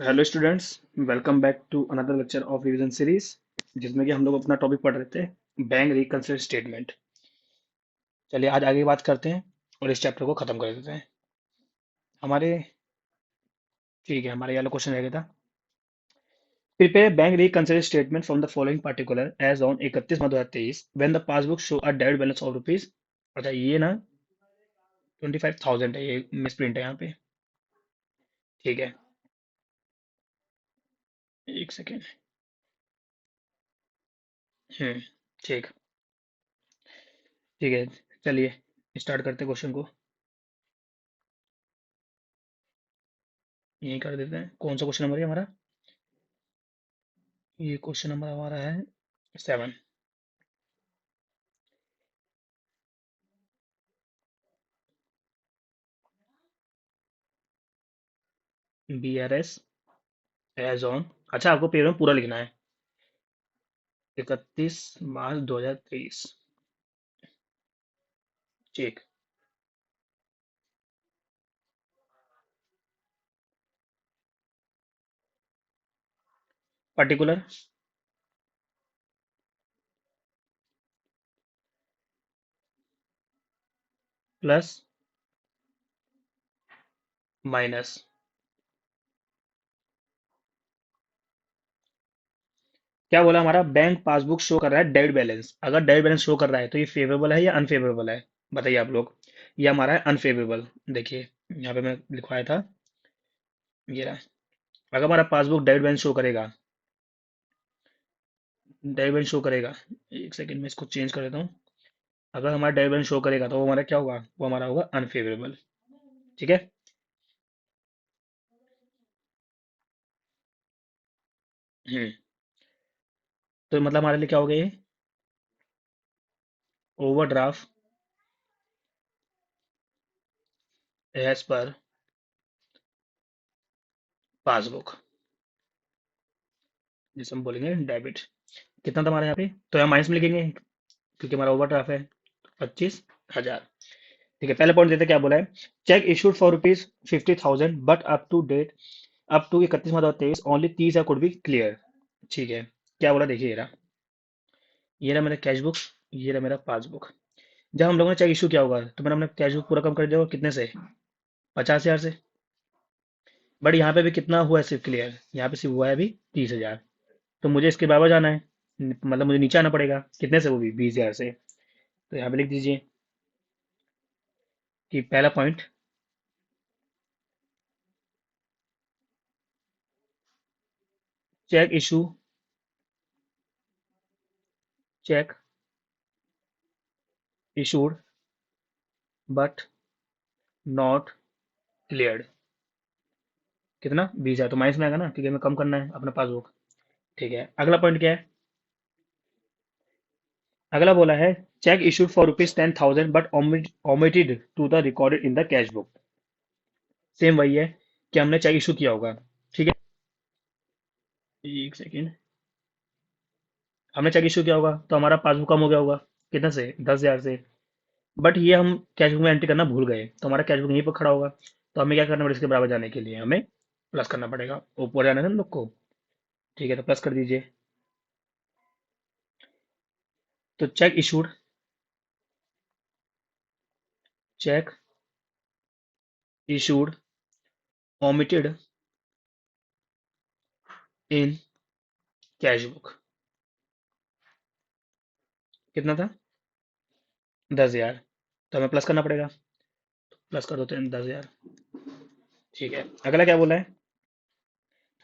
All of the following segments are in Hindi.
Hello students, welcome back to another lecture of revision series जिसमें कि हम लोग अपना टॉपिक पढ़ रहे थे बैंक रिकन्सिलियेशन स्टेटमेंट। चलिए आज आगे की बात करते हैं और इस चैप्टर को खत्म कर देते हैं। हमारे ठीक है, हमारा ये वाला क्वेश्चन रह गया था। Prepare bank reconciliation statement from the following particulars as on 31 May 2023 when the passbook show a debit balance of rupees. अच्छा ये ना 25,000 है, ये मिस प्रिंट है यहाँ पे। ठीक है, एक सेकेंड। हम्म, ठीक। ठीक है, चलिए स्टार्ट करते हैं क्वेश्चन को। यही कर देते हैं। कौन सा क्वेश्चन नंबर है हमारा? ये क्वेश्चन नंबर हमारा है 7। BRS एज ऑन, अच्छा आपको पेपर में पूरा लिखना है। 31 मार्च 2023। ठीक। Particular plus minus. क्या बोला? हमारा बैंक पासबुक शो कर रहा है डेबिट बैलेंस। अगर डेबिट बैलेंस शो कर रहा है तो ये फेवरेबल है या अनफेवरेबल है? बताइए आप लोग। ये हमारा है अनफेवरेबल। देखिए यहाँ पे मैं लिखवाया था, ये रहा। अगर हमारा पासबुक डेबिट बैलेंस शो करेगा, डेबिट बैलेंस शो करेगा, एक सेकंड में इसको चेंज कर देता हूँ। अगर हमारा डेबिट बैलेंस शो करेगा तो वो हमारा क्या होगा? वो हमारा होगा अनफेवरेबल। ठीक है। हम्म, तो मतलब हमारे लिए क्या हो गया ये? ओवरड्राफ्ट एज पर पासबुक, जिसे हम बोलेंगे डेबिट। कितना था हमारे यहाँ पे? तो यहाँ माइनस में लिखेंगे क्योंकि हमारा ओवरड्राफ्ट है। 25,000। ठीक है, पहले पॉइंट देते हैं, क्या बोला है? Cheque issued for rupees 50,000 but up to date, up to 31 March 2023 only 30 could be clear. ठीक है, क्या बोला? देखिए ये रहा मेरा कैश बुक, ये रहा मेरा पासबुक। जब हम लोगों ने चेक इशू किया होगा तो मैंने अपना कैश बुक पूरा कम कर दिया होगा कितने से? 50,000 से। बट यहाँ पे भी कितना हुआ है सिर्फ क्लियर? यहाँ पे सिर्फ हुआ है अभी 30,000। तो मुझे इसके बराबर जाना है, मतलब मुझे नीचे आना पड़ेगा कितने से? वो भी 20,000 से। तो यहाँ पे लिख दीजिए कि पहला point, cheque issue, cheque issued but not cleared. कितना? 20,000। तो माइनस में आएगा ना क्योंकि हमें कम करना है अपना पासबुक। ठीक है, अगला पॉइंट क्या है? अगला बोला है cheque issued for rupees 10,000 but omitted to the recorded in the cash book. Same वही है कि हमने चेक इशू किया होगा। ठीक है, एक सेकेंड। हमने चेक इशू किया होगा तो हमारा पासबुक कम हो गया होगा कितना से? 10,000 से। बट ये हम कैश बुक में एंट्री करना भूल गए तो हमारा कैश बुक यहीं पर खड़ा होगा। तो हमें क्या करना पड़ेगा? इसके बराबर जाने के लिए हमें प्लस करना पड़ेगा, ऊपर जाना है ना हम लोग को। ठीक है, तो प्लस कर दीजिए। तो check issued, check issued omitted इन कैश बुक। कितना था? 10,000। तो हमें प्लस करना पड़ेगा। प्लस कर देते हैं 10,000। ठीक है, अगला क्या बोला है?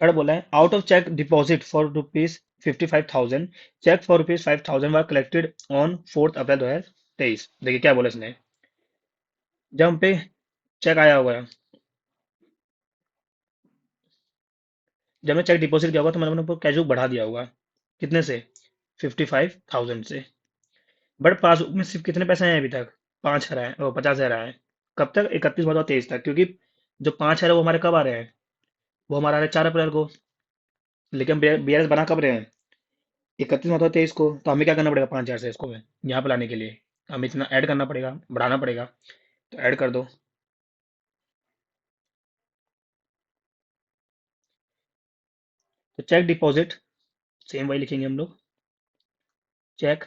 थर्ड बोला है out of cheque deposit for rupees 55,000, cheque for rupees 5,000 were collected on 4 April 2023। देखिए क्या बोला इसने। जब हम पे चेक आया होगा, जब मैं चेक डिपॉजिट किया होगा तो मैंने अपना कैश बुक बढ़ा दिया होगा कितने से? 55,000 से। बट पासबुक में सिर्फ कितने पैसे आए अभी तक? 5,000 आए और 50,000 आए। कब तक? 31 मार्च 2023 तक, क्योंकि जो 5,000 है वो हमारे कब आ रहे हैं? वो हमारा आ रहे हैं 4 अप्रैल को। लेकिन BRS बना कब रहे हैं? 31 मार्च 2023 को। तो हमें क्या करना पड़ेगा? 5,000 से इसको यहाँ पे लाने के लिए हमें इतना ऐड करना पड़ेगा, बढ़ाना पड़ेगा। तो ऐड कर दो। तो चेक डिपॉजिट, सेम वही लिखेंगे हम लोग, check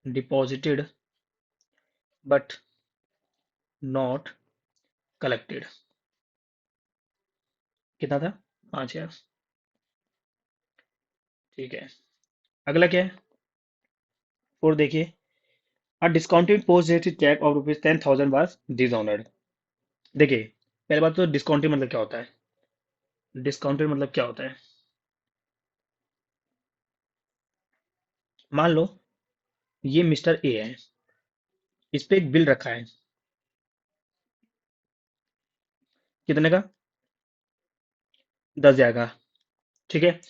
deposited but not collected. कितना था? 5,000। ठीक है, अगला क्या है? फोर देखिए, a discounted post dated cheque of ₹10,000 was dishonoured. देखिए, पहले बात तो डिस्काउंटेड मतलब क्या होता है? डिस्काउंटेड मतलब क्या होता है? मान लो ये मिस्टर ए है, इस पे एक बिल रखा है, कितने का? 10,000 का। ठीक है,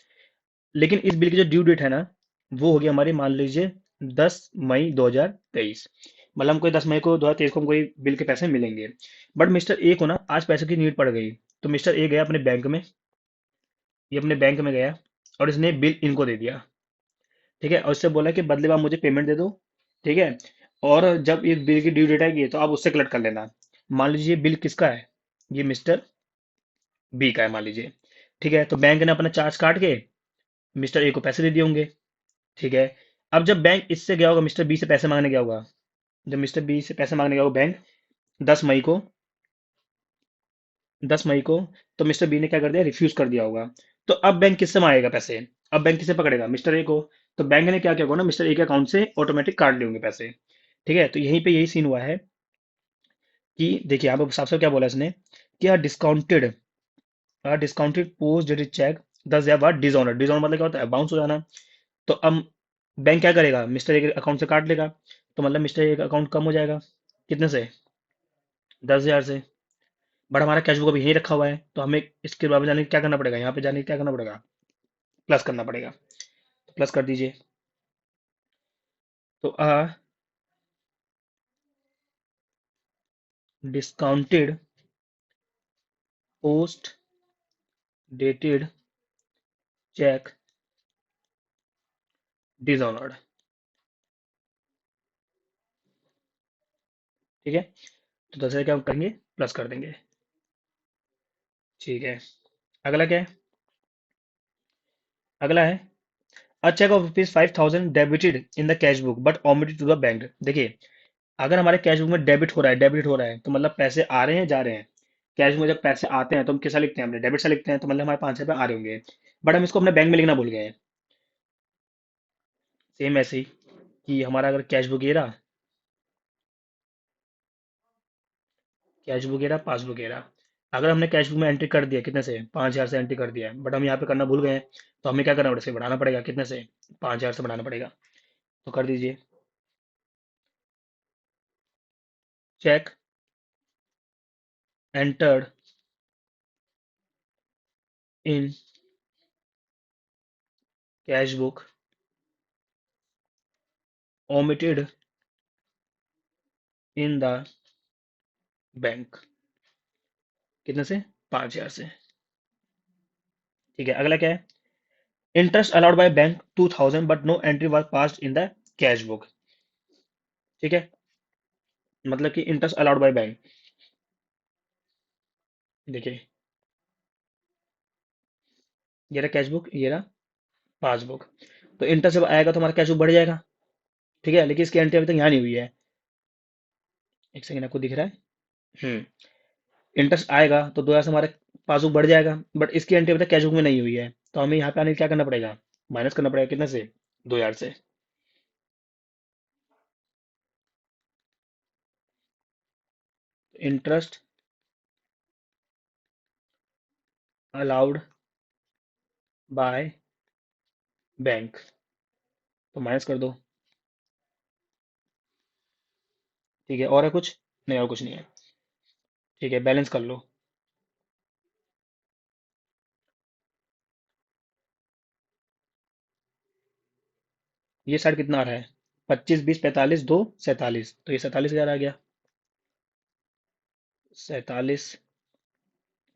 लेकिन इस बिल की जो ड्यू डेट है ना, वो होगी हमारी, मान लीजिए 10 मई 2023। मतलब हमको 10 मई को 2023 को हमको ये बिल के पैसे मिलेंगे। बट मिस्टर ए को ना आज पैसे की नीड पड़ गई, तो मिस्टर ए गया अपने बैंक में, ये अपने बैंक में गया और इसने बिल इनको दे दिया। ठीक है, और इससे बोला कि बदले में आप मुझे पेमेंट दे दो। ठीक है, और जब ये बिल की ड्यू डेट आएगी तो आप उससे कलेक्ट कर लेना। मान लीजिए बिल किसका है? ये मिस्टर बी का है मान लीजिए। ठीक है, तो बैंक ने अपना चार्ज काट के मिस्टर ए को पैसे दे दिए होंगे। ठीक है, अब जब बैंक इससे गया होगा, मिस्टर बी से पैसे मांगने गया होगा, जब मिस्टर बी से पैसे मांगने गया होगा बैंक 10 मई को, 10 मई को, तो मिस्टर बी ने क्या कर दिया? रिफ्यूज कर दिया होगा। तो अब बैंक किससे मांगेगा पैसे? अब बैंक किसे पकड़ेगा? मिस्टर ए को। तो बैंक ने क्या किया होगा ना, मिस्टर ए के अकाउंट से ऑटोमेटिक काट लिए होंगे पैसे। ठीक है, तो यहीं पे यही सीन हुआ है कि देखिए यहाँ पे साफ साफ क्या बोला इसने, कि डिस्काउंटेड पोस्ट डेटेड चेक 10,000 बाद डिसऑनर। डिसऑनर मतलब क्या होता है? बाउंस हो जाना। तो अब बैंक क्या करेगा? मिस्टर ए के अकाउंट से काट लेगा। तो मतलब मिस्टर ए का अकाउंट कम हो जाएगा, कितने से? 10,000 से। बट हमारा कैश बुक अभी यहीं रखा हुआ है, तो हमें इसके बाद जाने के क्या करना पड़ेगा? यहाँ पे जाने के क्या करना पड़ेगा? प्लस करना पड़ेगा। तो प्लस कर दीजिए। तो discounted post dated cheque dishonoured. ठीक है, तो 10,000 क्या करेंगे? प्लस कर देंगे। ठीक है, अगला क्या है? अगला है, a cheque of ₹5,000 debited in the cash book but omitted to the bank. देखिए, अगर हमारे कैश बुक में डेबिट हो रहा है, तो मतलब पैसे आ रहे हैं जा रहे हैं। कैश बुक में जब पैसे आते हैं तो हम कैसा लिखते हैं? हमने डेबिट से लिखते हैं, तो मतलब हमारे 5,000 रुपये आ रहे होंगे। बट हम इसको अपने बैंक में लिखना भूल गए हैं। सेम ऐसे ही कि हमारा अगर कैश बुक ये रहा, कैश बुक ये रहा, पासबुक ये रहा। अगर हमने कैश बुक में एंट्री कर दिया कितने से? 5,000 से एंट्री कर दिया है, बट हम यहाँ पे करना भूल गए हैं। तो हमें क्या करना पड़ेगा? इसे बढ़ाना पड़ेगा, कितने से? 5,000 से बढ़ाना पड़ेगा। तो कर दीजिए, cheque entered in cash book omitted in the bank. कितने से? 5,000 से। ठीक है, अगला क्या है? Interest allowed by bank 2,000 but no entry was passed in the cash book. ठीक है, मतलब कि इंटरेस्ट अलाउड बाय बैंक। देखिए, ये रहा कैश बुक, ये रहा पासबुक। तो इंटरेस्ट जब आएगा तो हमारा कैश बुक बढ़ जाएगा। ठीक है, लेकिन इसकी एंट्री अभी तक यहाँ नहीं हुई है। एक सेकंड, आपको दिख रहा है? हम्म, इंटरेस्ट आएगा तो 2,000 से हमारा पासबुक बढ़ जाएगा, बट इसकी एंट्री अभी तक कैश बुक में नहीं हुई है, तो हमें यहाँ पे आने के लिए क्या करना पड़ेगा? माइनस करना पड़ेगा, कितने से? 2,000 से। इंटरेस्ट अलाउड बाय बैंक, तो माइनस कर दो। ठीक है, और है कुछ? नहीं, और कुछ नहीं है। ठीक है, बैलेंस कर लो। ये साइड कितना आ रहा है? 25, 20, 45, 2, 47, तो ये 47,000 आ गया। 47,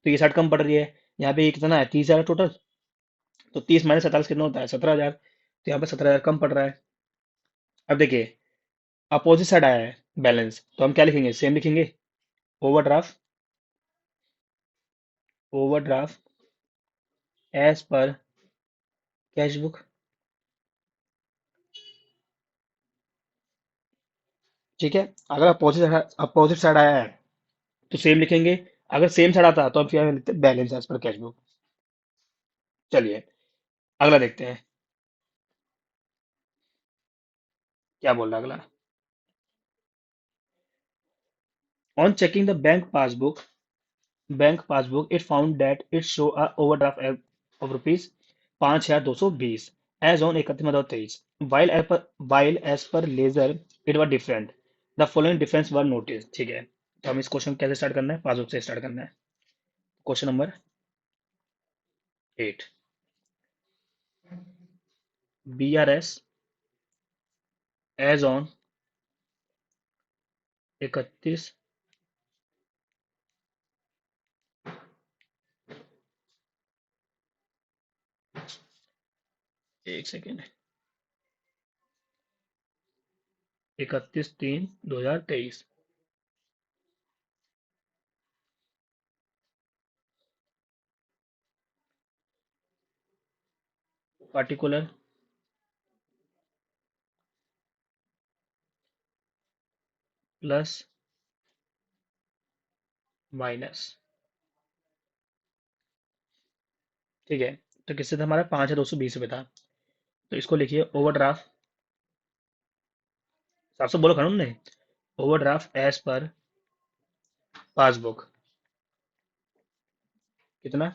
तो ये साइड कम पड़ रही है। यहाँ पे ये कितना है? 30,000 टोटल। तो 30 माइनस 47 कितना होता है? 17,000। तो यहाँ पे 17,000 कम पड़ रहा है। अब देखिए, अपोजिट साइड आया है बैलेंस, तो हम क्या लिखेंगे? सेम लिखेंगे, overdraft, overdraft as per cash book. ठीक है, अगर अपोजिट साइड आया है तो सेम लिखेंगे, अगर सेम साइड आता तो हम क्या लिखते हैं, balance as per cash book. चलिए अगला देखते हैं क्या बोल रहा है अगला। On checking the bank passbook it found that it show a overdraft of rupees 5,220 as on 31 May 2023, while as per ledger it was different, the following difference were notice. ठीक है, तो हम इस क्वेश्चन कैसे स्टार्ट करना है, पासबुक से स्टार्ट करना है। Question number 8, BRS as on 31, एक सेकेंड, 31/3/2023, पार्टिकुलर प्लस माइनस। ठीक है, तो किससे था हमारा, 5,220 रुपये था, तो इसको लिखिए ओवरड्राफ्ट, 700 बोलो कानून ने, ओवरड्राफ्ट एज पर पासबुक कितना,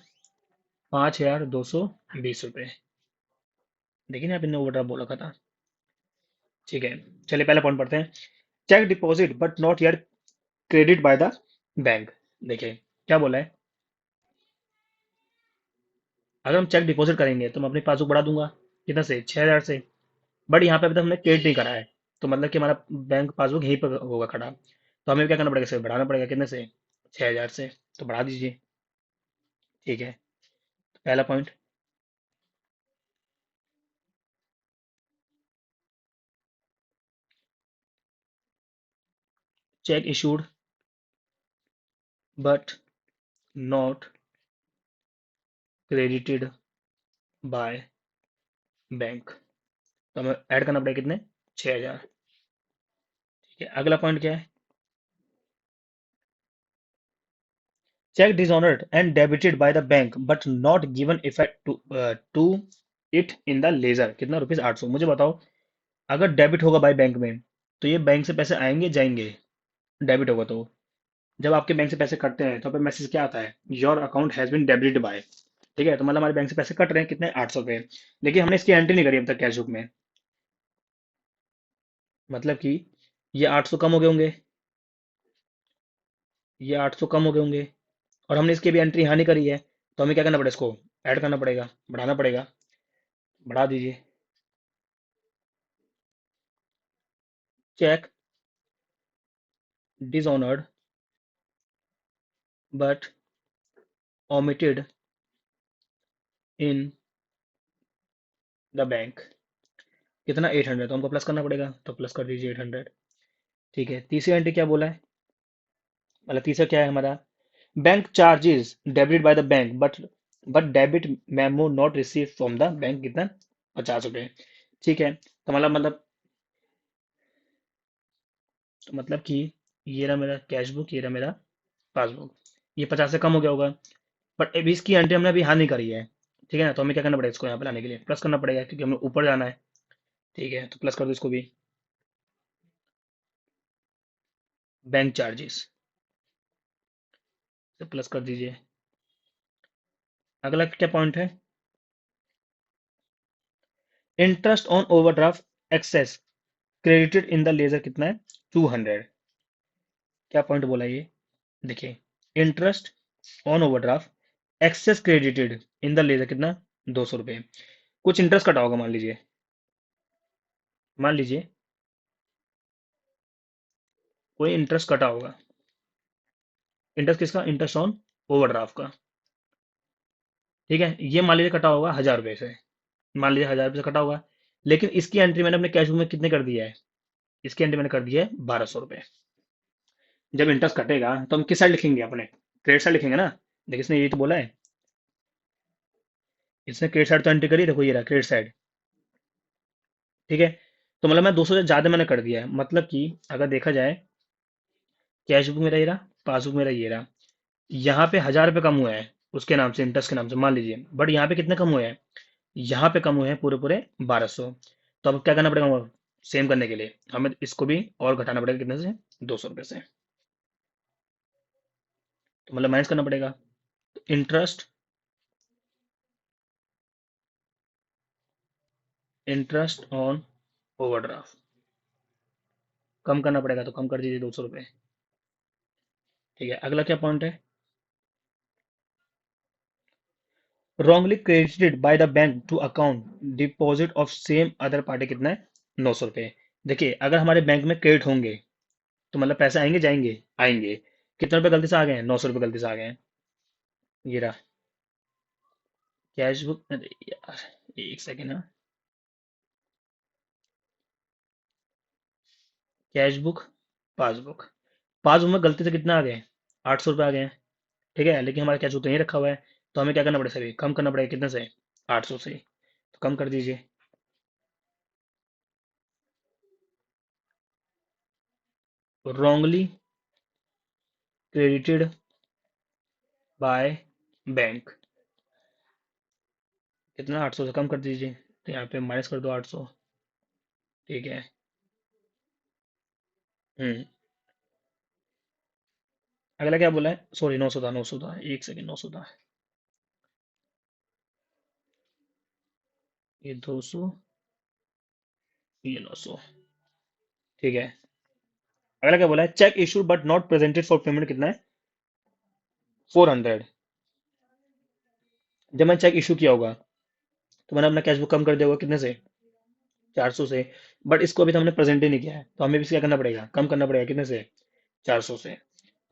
5,220 रुपये। देखिए ना, आपने ओवरड्राफ्ट बोला था। ठीक है, चलिए पहले पॉइंट पढ़ते हैं। Cheque deposit but not yet credit by the bank. देखिए क्या बोला है, अगर हम चेक डिपॉजिट करेंगे तो मैं अपनी पासबुक बढ़ा दूंगा, कितना से, 6,000 से। बट यहाँ पे अभी तक हमने क्रेडिट नहीं करा है, तो मतलब कि हमारा बैंक पासबुक यहीं पर होगा खड़ा, तो हमें क्या करना पड़ेगा, इसे बढ़ाना पड़ेगा, कितने से, 6,000 से, तो बढ़ा दीजिए। ठीक है, तो पहला point, check issued but not credited by bank, तो हमें ऐड करना पड़ेगा कितने, 6,000। ठीक है, अगला पॉइंट क्या है, cheque dishonoured and debited by the bank but not given effect to it in the ledger, कितना, ₹800। मुझे बताओ, अगर डेबिट होगा बाय बैंक में तो ये बैंक से पैसे आएंगे जाएंगे, डेबिट होगा तो, जब आपके बैंक से पैसे कटते हैं तो पे मैसेज क्या आता है, your account has been debited by. ठीक है, तो मतलब हमारे बैंक से पैसे कट रहे हैं कितने, 800 रुपये, लेकिन हमने इसकी एंट्री नहीं करी अब तक कैश बुक में, मतलब कि ये 800 कम हो गए होंगे, ये 800 कम हो गए होंगे, और हमने इसकी भी एंट्री यहाँ नहीं करी है, तो हमें क्या करना पड़ेगा, इसको ऐड करना पड़ेगा, बढ़ाना पड़ेगा, बढ़ा दीजिए। Cheque dishonoured but omitted in the bank, कितना, 800, तो हमको प्लस करना पड़ेगा, तो प्लस कर दीजिए 800। ठीक है, तीसरी एंट्री क्या बोला है, मतलब तीसरा क्या है हमारा, bank charges debit bye the bank but debit memo not receive from the bank, कितना, 50 रुपये। ठीक है, तो मतलब कि ये रहा मेरा कैश बुक, ये रहा मेरा पासबुक, ये 50 से कम हो गया होगा, बट अभी इसकी एंट्री हमने अभी यहाँ नहीं करी है। ठीक है ना, तो हमें क्या करना पड़ेगा, इसको यहाँ पे लाने के लिए प्लस करना पड़ेगा, क्योंकि हमें ऊपर जाना है। ठीक है, तो प्लस कर दो इसको भी, बैंक चार्जेस तो प्लस कर दीजिए। अगला क्या पॉइंट है, interest on overdraft excess credited in the ledger, कितना है, 200। क्या पॉइंट बोला ये, देखिए, interest on overdraft excess credited in the ledger, कितना, 200 रुपये। कुछ इंटरेस्ट कटा होगा, मान लीजिए, मान लीजिए कोई इंटरेस्ट कटा होगा, इंटरेस्ट किसका, इंटरेस्ट ऑन ओवरड्राफ्ट का। ठीक है, ये मान लीजिए कटा होगा 1,000 रुपये से, मान लीजिए 1,000 रुपये से कटा होगा, लेकिन इसकी एंट्री मैंने अपने कैश बुक में कितने कर दिया है, इसकी एंट्री मैंने कर दिया है 1,200 रुपये। जब इंटरेस्ट कटेगा तो हम किस साइड लिखेंगे, अपने क्रेडिट साइड लिखेंगे ना, देखिए इसने ये तो बोला है, इसने क्रेडिट साइड तो एंट्री करी, देखो ये रहा क्रेडिट साइड। ठीक है, तो मतलब मैं 200 से ज्यादा मैंने कर दिया है, मतलब कि अगर देखा जाए, कैश बुक मेरा ये रहा, पासबुक मेरा ये रहा, यहाँ पे 1000 रुपये कम हुए हैं उसके नाम से, इंटरेस्ट के नाम से मान लीजिए, बट यहाँ पे कितने कम हुए हैं, यहाँ पे कम हुए हैं पूरे पूरे 1200। तो अब क्या करना पड़ेगा, सेम करने के लिए हमें इसको भी और घटाना पड़ेगा, कितने से, 200 रुपये से। तो मतलब माइनस करना पड़ेगा, इंटरेस्ट, इंटरेस्ट ऑन ओवरड्राफ्ट कम करना पड़ेगा, तो कम कर दीजिए 200 रुपये। ठीक है, अगला क्या पॉइंट है, wrongly credited by the bank to account deposit of same other party, कितना है, 900 रुपये। देखिए अगर हमारे बैंक में क्रेडिट होंगे तो मतलब पैसे आएंगे जाएंगे, आएंगे। कितने रुपए गलती से आ गए हैं, 900 रुपये गलती से आ गए हैं। ये रहा कैश बुक, अरे यार एक सेकेंड, हाँ, कैश बुक, पासबुक, पासबुक में गलती से कितना आ गए, 800 रुपये आ गए हैं। ठीक है, लेकिन हमारा कैश बुक तो यहीं रखा हुआ है, तो हमें क्या करना पड़ेगा, सभी कम करना पड़ेगा, कितने से, 800 से। तो कम कर दीजिए, wrongly credited by बैंक, कितना, 800 से कम कर दीजिए, तो यहाँ पे माइनस कर दो 800। ठीक है। हम्म। अगला क्या बोला है, सॉरी 900 था, 900 था, एक सेकेंड, 900 था, ये 200, ये 900। ठीक है, अगला क्या बोला है, cheque issue but not presented for payment, कितना है, 400। जब मैंने चेक इशू किया होगा तो मैंने अपना कैश बुक कम कर दिया होगा, कितने से, 400 से, बट इसको अभी तो हमने प्रेजेंट ही नहीं किया है, तो हमें भी क्या करना पड़ेगा, कम करना पड़ेगा, कितने से, 400 से।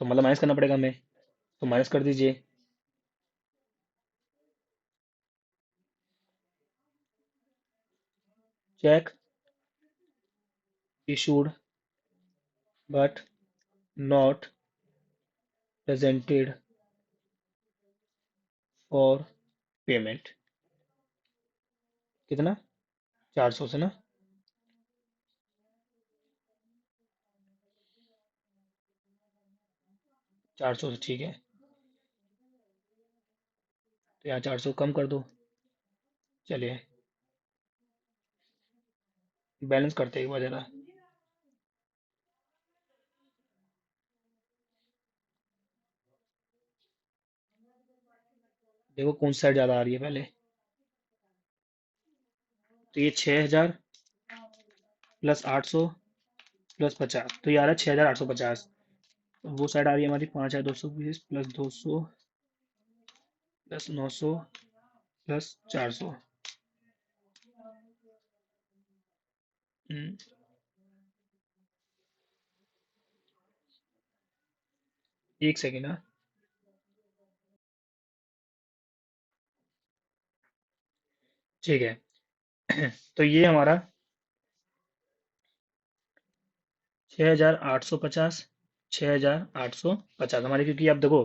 तो मतलब माइनस करना पड़ेगा हमें, तो माइनस कर दीजिए, check issued but not presented for payment, कितना, 400 से ना, 400 से। ठीक है, तो यहाँ 400 कम कर दो, चलिए बैलेंस करते हैं एक बार जरा। देखो कौन सी साइड ज़्यादा आ रही है पहले, तो ये 6000 प्लस 800 प्लस 50, तो ये आ रहा है 6850। वो साइड आ रही है हमारी 5220 प्लस 200 प्लस 900 प्लस 400। एक सेकेंड, हाँ, ठीक है। तो ये हमारा 6850, 6850 हमारे, क्योंकि अब देखो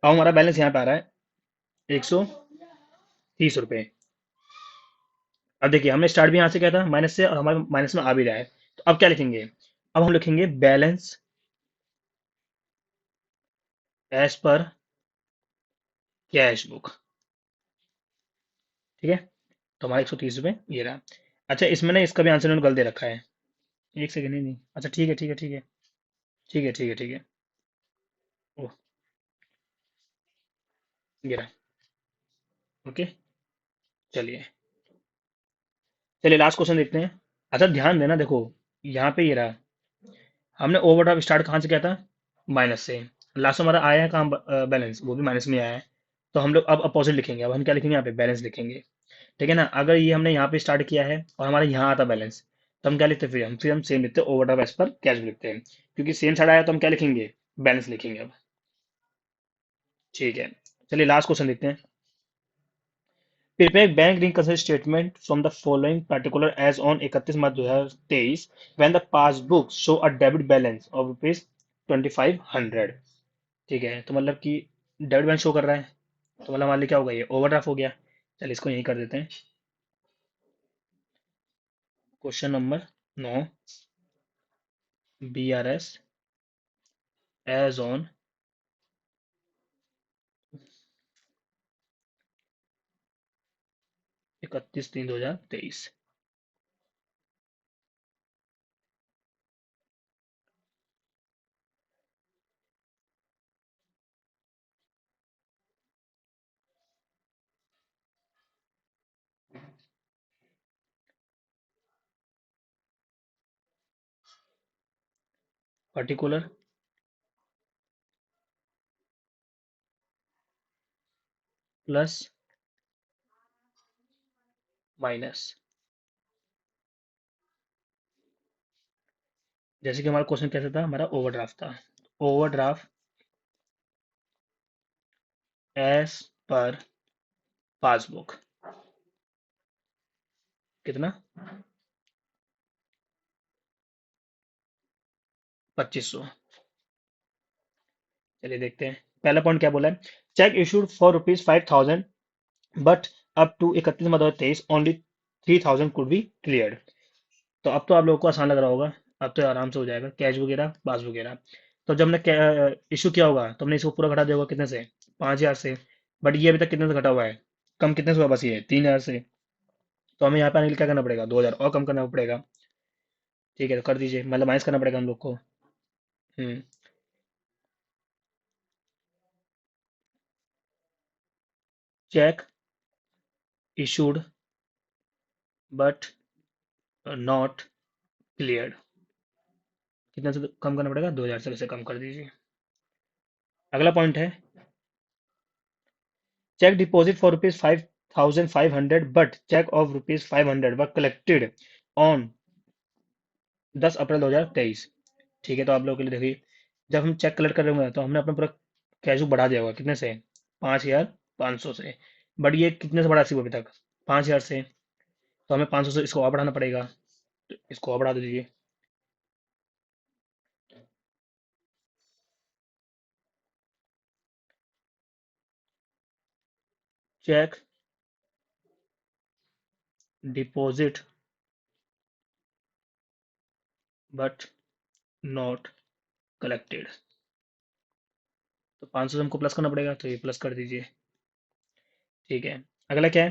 अब हमारा बैलेंस यहाँ पे आ रहा है 130 रुपये। अब देखिए हमने स्टार्ट भी यहाँ से किया था माइनस से, और हमारे माइनस में आ भी रहा है, तो अब क्या लिखेंगे, अब हम लिखेंगे balance as per cash book. ठीक है, तो हमारा 130 रुपये ये रहा। अच्छा इसमें ना इसका भी आंसर उन्होंने गलत दे रखा है, एक सेकेंड, नहीं नहीं, अच्छा ठीक है, ठीक है, ठीक है, ठीक है, ठीक है, ठीक है। ओह, ये रहा, ओके, चलिए, चलिए लास्ट क्वेश्चन देखते हैं। अच्छा ध्यान देना, देखो यहाँ पे ये रहा, हमने ओवरड्राफ्ट स्टार्ट कहाँ से किया था, माइनस से, लास्ट में हमारा आया है कहाँ, बैलेंस, वो भी माइनस में आया है। तो हम लोग अब अपोजिट लिखेंगे, अब हम क्या लिखेंगे, यहाँ पे बैलेंस लिखेंगे। ठीक है ना, अगर ये हमने यहाँ पे स्टार्ट किया है और हमारे यहाँ आता बैलेंस, तो हम क्या लिखते हैं, फिर हम सेम लिखते हैं, ओवरड्राफ्ट एज पर कैश लिखते हैं, क्योंकि सेम साइड आया तो हम क्या लिखेंगे, बैलेंस लिखेंगे अब। ठीक है, चलिए लास्ट क्वेश्चन देखते हैं। Prepare bank reconciliation statement from the following particular as on 31 March 2023 when the passbook show a debit balance of rupees 2500। ठीक है, तो मतलब कि डेबिट बैलेंस शो कर रहा है, तो मतलब हमारे लिए क्या होगा, ये ओवरड्राफ्ट हो गया। चल इसको यही कर देते हैं। Question number 9, BRS as on 31/3/2023। Particular plus minus, जैसे कि हमारा क्वेश्चन कैसा था, हमारा ओवरड्राफ्ट था। ओवरड्राफ्ट एज पर पासबुक कितना, 2500। चलिए देखते हैं पहला पॉइंट क्या बोला है। Cheque issued for ₹5,000 but up to 31 May 2023 only 3,000 could be cleared. तो अब तो आप लोगों को आसान लग रहा होगा, अब तो आराम से हो जाएगा, कैश वगैरह पास वगैरह। तो जब हमने इशू किया होगा तो हमने इसको पूरा घटा दिया होगा कितने से, 5,000 से। बट ये अभी तक कितने से घटा हुआ है, कम कितने से हुआ, बस ये 3,000 से। तो हमें यहाँ पे आने के लिए क्या करना पड़ेगा, 2,000 और कम करना पड़ेगा। ठीक है, तो कर दीजिए, मतलब माइनस करना पड़ेगा हम लोग को। Hmm. Cheque issued but not cleared, कितने से कम करना पड़ेगा, 2,000 से, वैसे कम कर दीजिए। अगला पॉइंट है, cheque deposit for ₹5,500 but cheque of ₹500 were collected on 10 April 2023। ठीक है, तो आप लोगों के लिए देखिए, जब हम चेक कलेक्ट कर रहे होंगे तो हमने अपना पूरा कैश बुक बढ़ा दिया होगा कितने से, 5,500 से। बट ये कितने से बढ़ा सी अभी तक, 5,000 से। तो हमें 500 से इसको और बढ़ाना पड़ेगा, तो इसको और बढ़ा दीजिए। Cheque deposit but not collected, तो 500 से हमको प्लस करना पड़ेगा, तो ये प्लस कर दीजिए। ठीक है, अगला क्या है,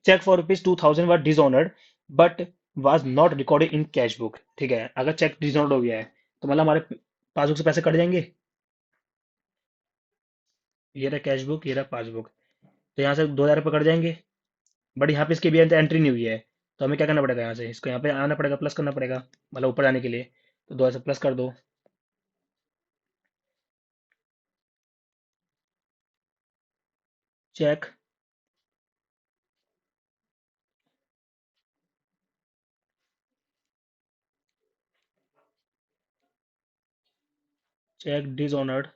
cheque for ₹2,000 was dishonored but was not recorded in cash book. ठीक है, अगर चेक डिसऑनर्ड हो गया है तो मतलब हमारे पासबुक से पैसे कट जाएंगे। ये रहा कैश बुक, ये रहा पासबुक, तो यहाँ से 2,000 रुपये कट जाएंगे। बट यहाँ पे इसकी भी एंट्री नहीं हुई है, तो हमें क्या करना पड़ेगा, यहाँ से इसको यहाँ पे आना पड़ेगा, प्लस करना पड़ेगा, मतलब ऊपर जाने के लिए। तो 2,000 से प्लस कर दो। Cheque cheque dishonoured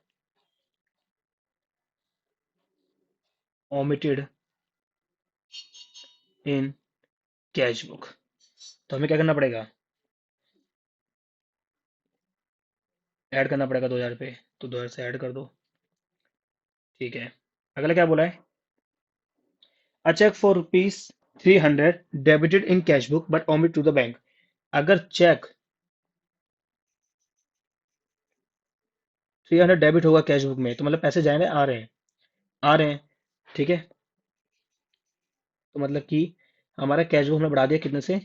omitted in cash book, तो हमें क्या करना पड़ेगा, ऐड करना पड़ेगा 2,000 पे, तो 2,000 से ऐड कर दो। ठीक है, अगला क्या बोला है, a cheque for ₹300 debited in cash book but omit to the bank. अगर चेक 300 डेबिट होगा कैश बुक में, तो मतलब पैसे जाए रहे, आ रहे हैं, आ रहे हैं। ठीक है, तो मतलब कि हमारा कैश बुक हमने बढ़ा दिया कितने से,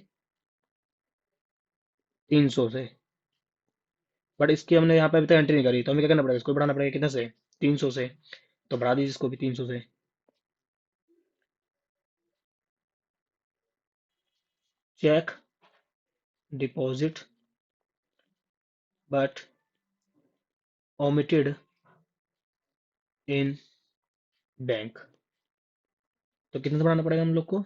300 से। बट इसकी हमने यहाँ पे अभी तक एंट्री नहीं करी, तो हमें क्या करना पड़ेगा, इसको बढ़ाना पड़ेगा कितने से, 300 से। तो बढ़ा दीजिए इसको भी 300 से। Cheque deposit but omitted in bank, तो कितना से बढ़ाना पड़ेगा हम लोग को,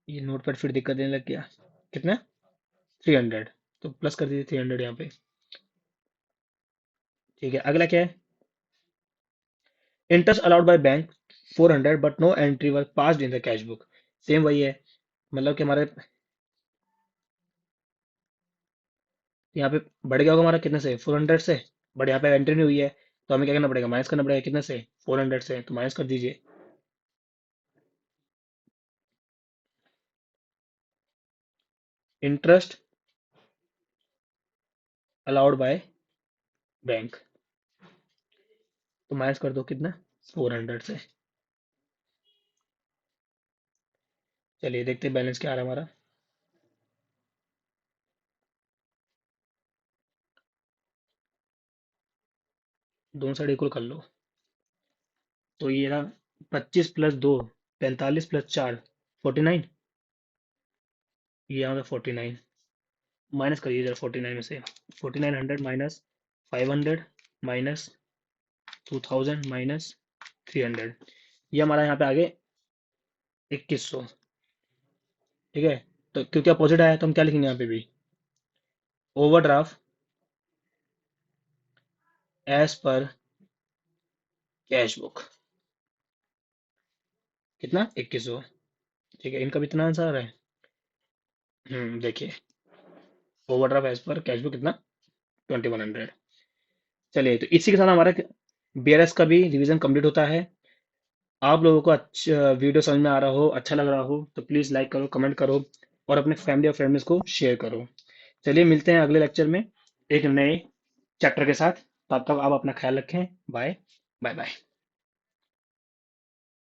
ये नोट पर फिर दिक्कत देने लग गया, कितना, 300, तो प्लस कर दीजिए 300 यहाँ पे। ठीक है, अगला क्या है, interest allowed by bank 400 but no entry were passed in the cash book. Same वही है, मतलब कि हमारे यहाँ पे बढ़ गया होगा हमारा कितने से, 400 से। बट यहाँ पे एंट्री नहीं हुई है, तो हमें क्या करना पड़ेगा, माइनस करना पड़ेगा कितने से, 400 से, तो माइनस कर दीजिए। इंटरेस्ट अलाउड बाय बैंक, तो माइनस कर दो कितना, 400 से। चलिए देखते हैं बैलेंस क्या आ रहा है हमारा। दोनों साइड इक्वल कर लो, तो ये रहा 25 + 2, 45 + 4, 49। ये यहाँ पे 49, माइनस करिए इधर 49 में से, 4900 माइनस 500 माइनस 2000 माइनस 300, ये हमारा यहाँ पे आगे 2100। ठीक है, तो क्योंकि अपोजिट आया तो हम क्या लिखेंगे यहाँ पे भी, overdraft as per cash book, कितना 2100। ठीक है, इनका भी इतना आंसर आ रहा है। देखिए, overdraft as per cash book कितना, 2100। चलिए, तो इसी के साथ हमारा बीआरएस का भी रिवीजन कंप्लीट होता है। आप लोगों को अच्छा वीडियो समझ में आ रहा हो, अच्छा लग रहा हो, तो प्लीज़ लाइक करो, कमेंट करो, और अपने फैमिली और फ्रेंड्स को शेयर करो। चलिए मिलते हैं अगले लेक्चर में एक नए चैप्टर के साथ। तब तक आप अपना ख्याल रखें। Bye bye bye.